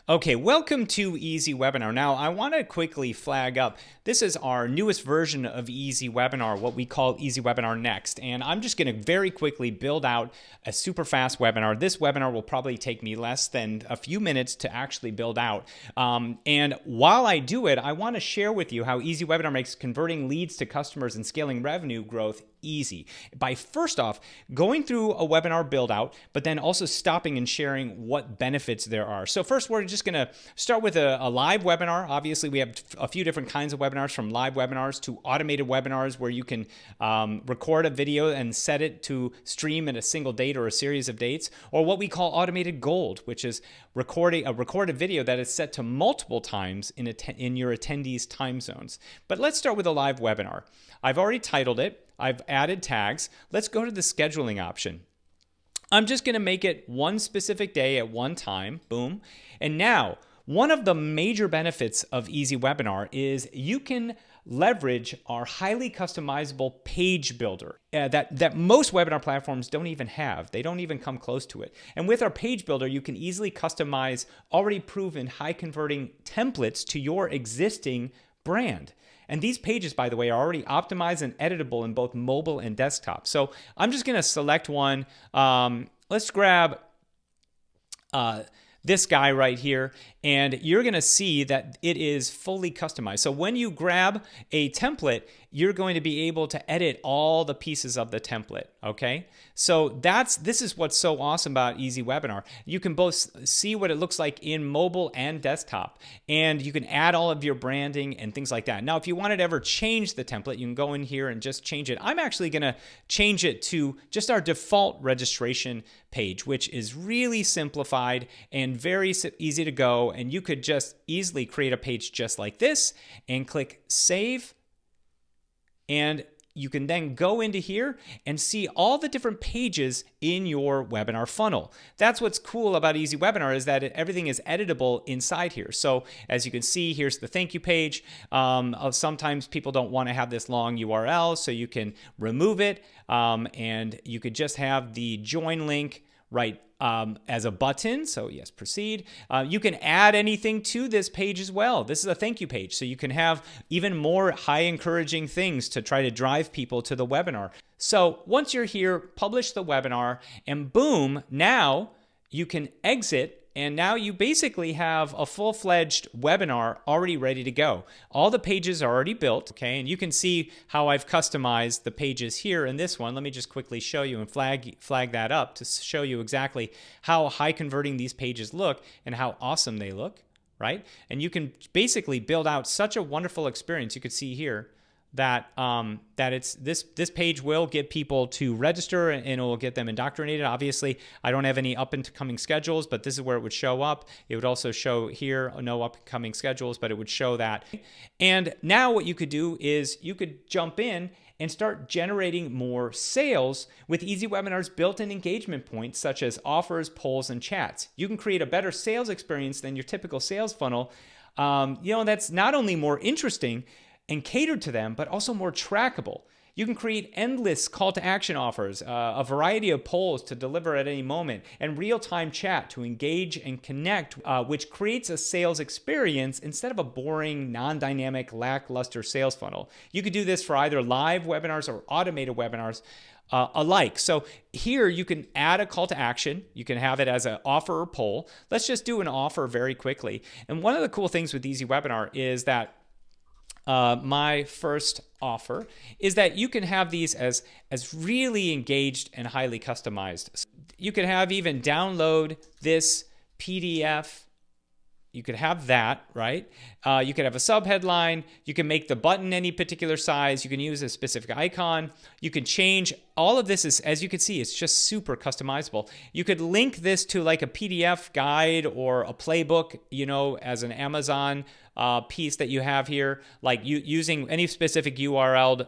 Okay, welcome to Easy Webinar. Now, I want to quickly flag up, this is our newest version of Easy Webinar, what we call Easy Webinar Next. And I'm just going to very quickly build out a super fast webinar. This webinar will probably take me less than a few minutes to actually build out. And while I do it, I want to share with you how Easy Webinar makes converting leads to customers and scaling revenue growth easy by first off going through a webinar build out, but then also stopping and sharing what benefits there are. So first, we're just going to start with a live webinar. Obviously, we have a few different kinds of webinars, from live webinars to automated webinars where you can record a video and set it to stream in a single date or a series of dates, or what we call automated gold, which is a recorded video that is set to multiple times in your attendees' time zones. But let's start with a live webinar. I've already titled it. I've added tags. Let's go to the scheduling option. I'm just going to make it one specific day at one time. Boom. And now, one of the major benefits of Easy Webinar is you can leverage our highly customizable page builder that most webinar platforms don't even have. They don't even come close to it. And with our page builder, you can easily customize already proven high converting templates to your existing brand. And these pages, by the way, are already optimized and editable in both mobile and desktop. So I'm just going to select one. Let's grab this guy right here, and you're going to see that it is fully customized. So when you grab a template, you're going to be able to edit all the pieces of the template, okay? So this is what's so awesome about Easy Webinar. You can both see what it looks like in mobile and desktop, and you can add all of your branding and things like that. Now, if you wanted to ever change the template, you can go in here and just change it. I'm actually going to change it to just our default registration page, which is really simplified and very easy to go. And you could just easily create a page just like this and click Save. And you can then go into here and see all the different pages in your webinar funnel. That's what's cool about Easy Webinar, is that everything is editable inside here. So as you can see, here's the thank you page. Sometimes people don't want to have this long URL, so you can remove it, and you could just have the join link right as a button. So yes, proceed. You can add anything to this page as well. This is a thank you page, so you can have even more high encouraging things to try to drive people to the webinar. So once you're here, publish the webinar, and boom, now you can exit. And now you basically have a full-fledged webinar already ready to go. All the pages are already built, okay? And you can see how I've customized the pages here in this one. Let me just quickly show you and flag that up to show you exactly how high converting these pages look and how awesome they look, right? And you can basically build out such a wonderful experience. You can see here that it's this page will get people to register and it will get them indoctrinated. Obviously, I don't have any up and coming schedules, but this is where it would show up. It would also show here no upcoming schedules, but it would show that. And now what you could do is you could jump in and start generating more sales with Easy Webinar's built-in engagement points, such as offers, polls, and chats. You can create a better sales experience than your typical sales funnel. That's not only more interesting and catered to them, but also more trackable. You can create endless call to action offers, a variety of polls to deliver at any moment, and real-time chat to engage and connect, which creates a sales experience instead of a boring, non-dynamic, lackluster sales funnel. You could do this for either live webinars or automated webinars alike. So here you can add a call to action. You can have it as an offer or poll. Let's just do an offer very quickly. And one of the cool things with Easy Webinar is that my first offer is that you can have these as really engaged and highly customized. You could have even download this PDF. You could have that, right? You could have a subheadline. You can make the button any particular size. You can use a specific icon. You can change. All of this is, as you can see, it's just super customizable. You could link this to like a PDF guide or a playbook, as an Amazon piece that you have here, like using any specific URL,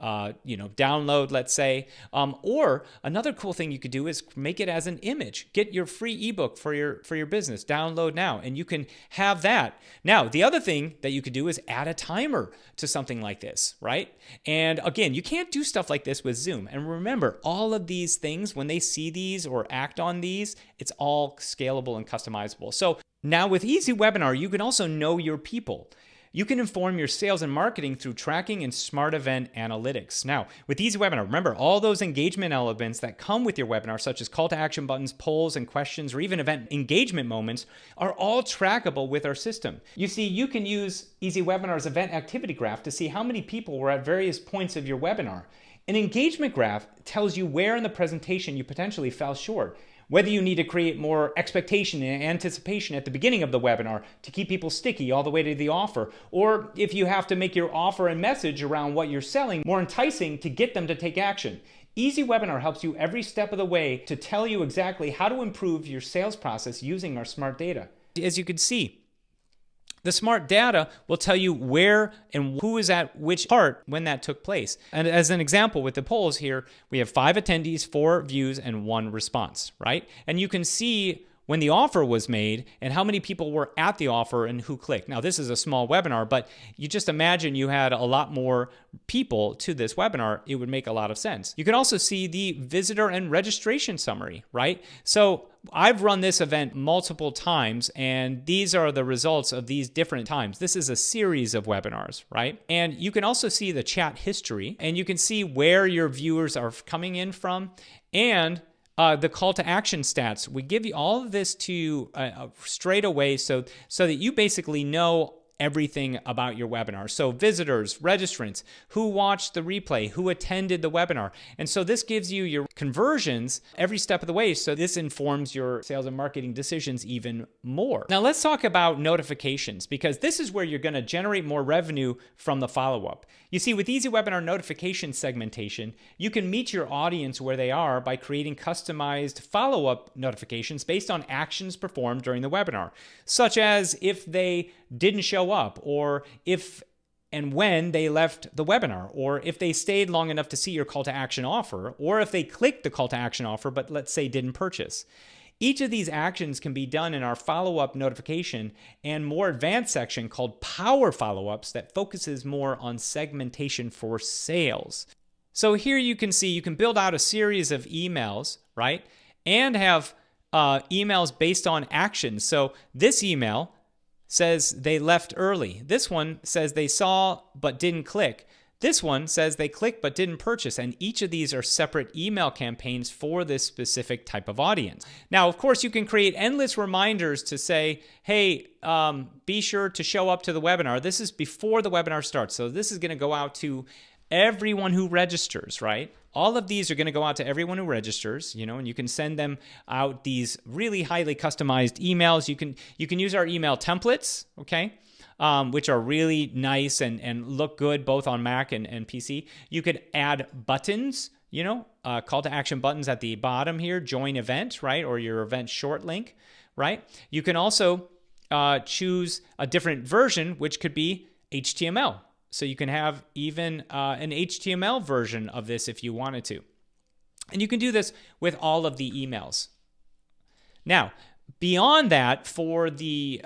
download, let's say. Or another cool thing you could do is make it as an image. Get your free ebook for your business. Download now, and you can have that. Now, the other thing that you could do is add a timer to something like this, right? And again, you can't do stuff like this with Zoom. And remember, all of these things, when they see these or act on these, it's all scalable and customizable. So Now with Easy Webinar, you can also know your people. You can inform your sales and marketing through tracking and smart event analytics. Now, with Easy Webinar, remember all those engagement elements that come with your webinar, such as call to action buttons, polls and questions, or even event engagement moments, are all trackable with our system. You see, you can use Easy Webinar's event activity graph to see how many people were at various points of your webinar. An engagement graph tells you where in the presentation you potentially fell short, whether you need to create more expectation and anticipation at the beginning of the webinar to keep people sticky all the way to the offer, or if you have to make your offer and message around what you're selling more enticing to get them to take action. Easy Webinar helps you every step of the way to tell you exactly how to improve your sales process using our smart data. As you can see, the smart data will tell you where and who is at which part when that took place. And as an example with the polls here, we have 5 attendees, 4 views, and 1 response, right? And you can see when the offer was made and how many people were at the offer and who clicked. Now, this is a small webinar, but you just imagine you had a lot more people to this webinar, it would make a lot of sense. You can also see the visitor and registration summary, right? So I've run this event multiple times, and these are the results of these different times. This is a series of webinars, right? And you can also see the chat history, and you can see where your viewers are coming in from, and the call to action stats. We give you all of this to you straight away so that you basically know everything about your webinar. So visitors, registrants, who watched the replay, who attended the webinar. And so this gives you your conversions every step of the way. So this informs your sales and marketing decisions even more. Now let's talk about notifications, because this is where you're going to generate more revenue from the follow-up. You see, with Easy Webinar notification segmentation, you can meet your audience where they are by creating customized follow-up notifications based on actions performed during the webinar, such as if they didn't show up, or if and when they left the webinar, or if they stayed long enough to see your call to action offer, or if they clicked the call to action offer but let's say didn't purchase. Each of these actions can be done in our follow-up notification and more advanced section called Power Follow-ups that focuses more on segmentation for sales. So here you can see you can build out a series of emails, right? And have emails based on actions. So this email says they left early. This one says they saw but didn't click. This one says they clicked but didn't purchase, and each of these are separate email campaigns for this specific type of audience. Now, of course, you can create endless reminders to say, hey, be sure to show up to the webinar. This is before the webinar starts, so this is going to go out to everyone who registers, right? All of these are going to go out to everyone who registers, and you can send them out these really highly customized emails. You can use our email templates, okay? Which are really nice and look good both on Mac and PC. You could add buttons, call to action buttons at the bottom here, join event, right? Or your event short link, right? You can also choose a different version, which could be HTML. So you can have even an HTML version of this if you wanted to. And you can do this with all of the emails. Now, beyond that, for the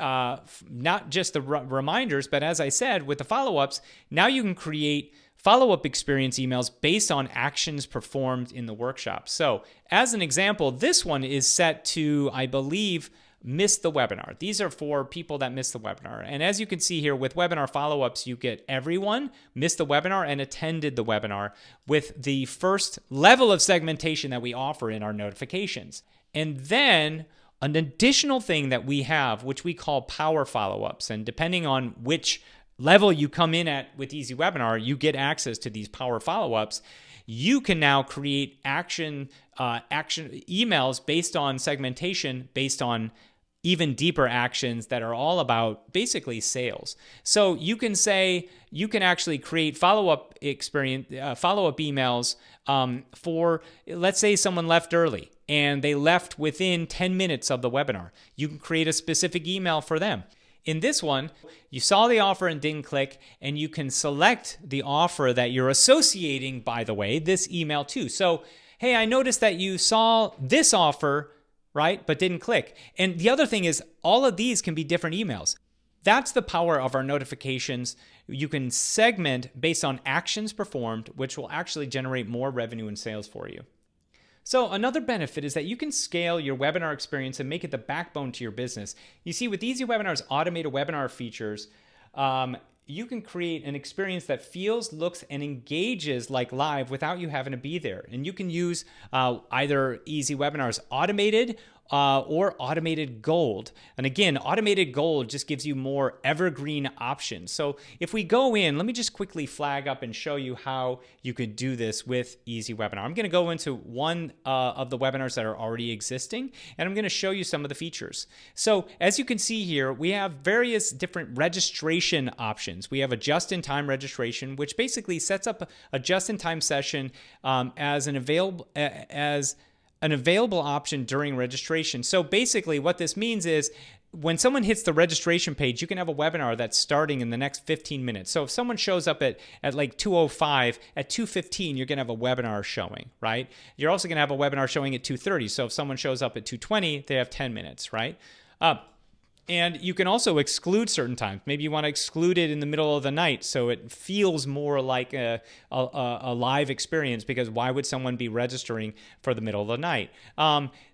not just the reminders, but as I said, with the follow-ups, now you can create follow-up experience emails based on actions performed in the workshop. So as an example, this one is set to, I believe, miss the webinar. These are for people that miss the webinar. And as you can see here, with webinar follow-ups, you get everyone missed the webinar and attended the webinar with the first level of segmentation that we offer in our notifications. And then an additional thing that we have, which we call power follow-ups. And depending on which level you come in at with Easy Webinar, you get access to these power follow-ups. You can now create action emails based on segmentation, based on even deeper actions that are all about basically sales. So you can actually create follow-up emails for, let's say someone left early and they left within 10 minutes of the webinar. You can create a specific email for them. In this one, you saw the offer and didn't click, and you can select the offer that you're associating, by the way, this email to. So, hey, I noticed that you saw this offer, right, but didn't click. And the other thing is, all of these can be different emails. That's the power of our notifications. You can segment based on actions performed, which will actually generate more revenue and sales for you. So another benefit is that you can scale your webinar experience and make it the backbone to your business. You see, with Easy Webinar's automated webinar features, you can create an experience that feels, looks, and engages like live without you having to be there. And you can use either Easy Webinar's automated or automated gold. And again, automated gold just gives you more evergreen options. So if we go in, let me just quickly flag up and show you how you could do this with Easy Webinar. I'm going to go into one of the webinars that are already existing, and I'm going to show you some of the features. So as you can see here, we have various different registration options. We have a just-in-time registration, which basically sets up a just-in-time session as an available option during registration. So basically what this means is when someone hits the registration page, you can have a webinar that's starting in the next 15 minutes. So if someone shows up at like 2:05, at 2:15, you're going to have a webinar showing, right? You're also going to have a webinar showing at 2:30. So if someone shows up at 2:20, they have 10 minutes, right? And you can also exclude certain times. Maybe you want to exclude it in the middle of the night so it feels more like a live experience, because why would someone be registering for the middle of the night?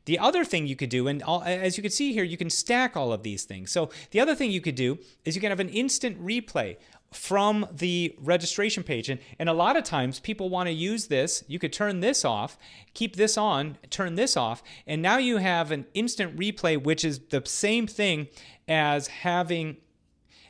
The other thing you could do, and as you can see here, you can stack all of these things. So the other thing you could do is you can have an instant replay from the registration page. And a lot of times people want to use this. You could turn this off, keep this on, turn this off, and now you have an instant replay, which is the same thing as having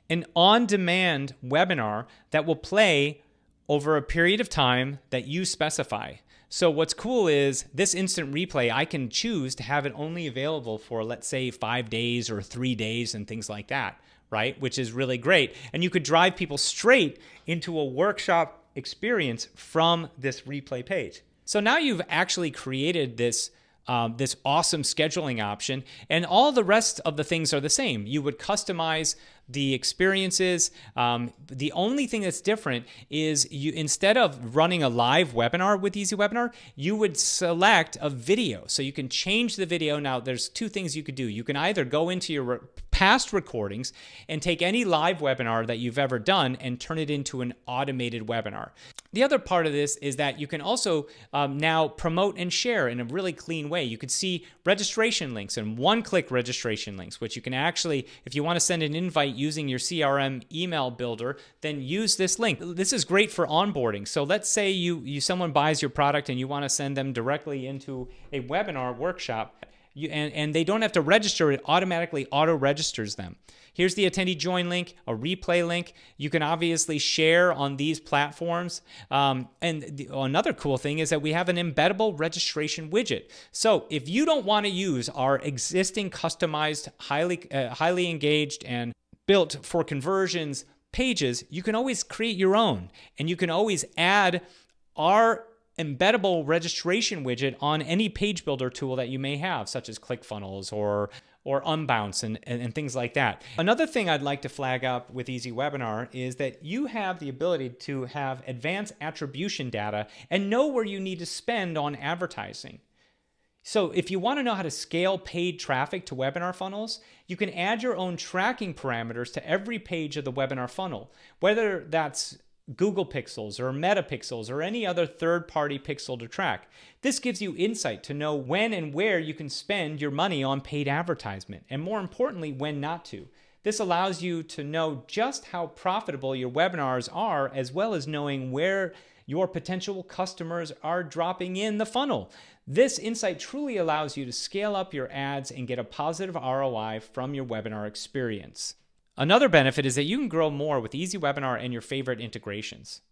an on-demand webinar that will play over a period of time that you specify. So what's cool is this instant replay, I can choose to have it only available for, let's say, 5 days or 3 days and things like that, right? Which is really great. And you could drive people straight into a workshop experience from this replay page. So now you've actually created this awesome scheduling option, and all the rest of the things are the same. You would customize the experiences. The only thing that's different is you, instead of running a live webinar with Easy Webinar, you would select a video. So you can change the video. Now there's two things you could do. You can either go into your past recordings and take any live webinar that you've ever done and turn it into an automated webinar. The other part of this is that you can also now promote and share in a really clean way. You could see registration links and one-click registration links, which you can actually, if you want to send an invite using your CRM email builder, then use this link. This is great for onboarding. So let's say someone buys your product and you want to send them directly into a webinar workshop. And they don't have to register, it automatically auto-registers them. Here's the attendee join link, a replay link. You can obviously share on these platforms. Another cool thing is that we have an embeddable registration widget. So if you don't want to use our existing customized, highly engaged and built for conversions pages, you can always create your own. And you can always add our embeddable registration widget on any page builder tool that you may have, such as ClickFunnels or Unbounce and things like that. Another thing I'd like to flag up with Easy Webinar is that you have the ability to have advanced attribution data and know where you need to spend on advertising. So if you want to know how to scale paid traffic to webinar funnels, you can add your own tracking parameters to every page of the webinar funnel, whether that's Google Pixels or Meta Pixels or any other third-party pixel to track. This gives you insight to know when and where you can spend your money on paid advertisement, and more importantly, when not to. This allows you to know just how profitable your webinars are, as well as knowing where your potential customers are dropping in the funnel. This insight truly allows you to scale up your ads and get a positive ROI from your webinar experience. Another benefit is that you can grow more with Easy Webinar and your favorite integrations.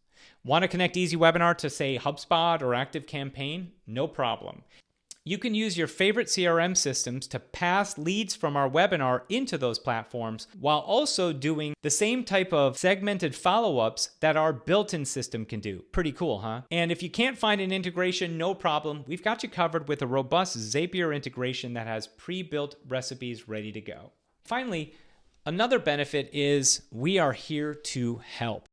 Want to connect Easy Webinar to, say, HubSpot or ActiveCampaign? No problem. You can use your favorite CRM systems to pass leads from our webinar into those platforms while also doing the same type of segmented follow-ups that our built-in system can do. Pretty cool, huh? And if you can't find an integration, no problem. We've got you covered with a robust Zapier integration that has pre-built recipes ready to go. Finally, another benefit is we are here to help.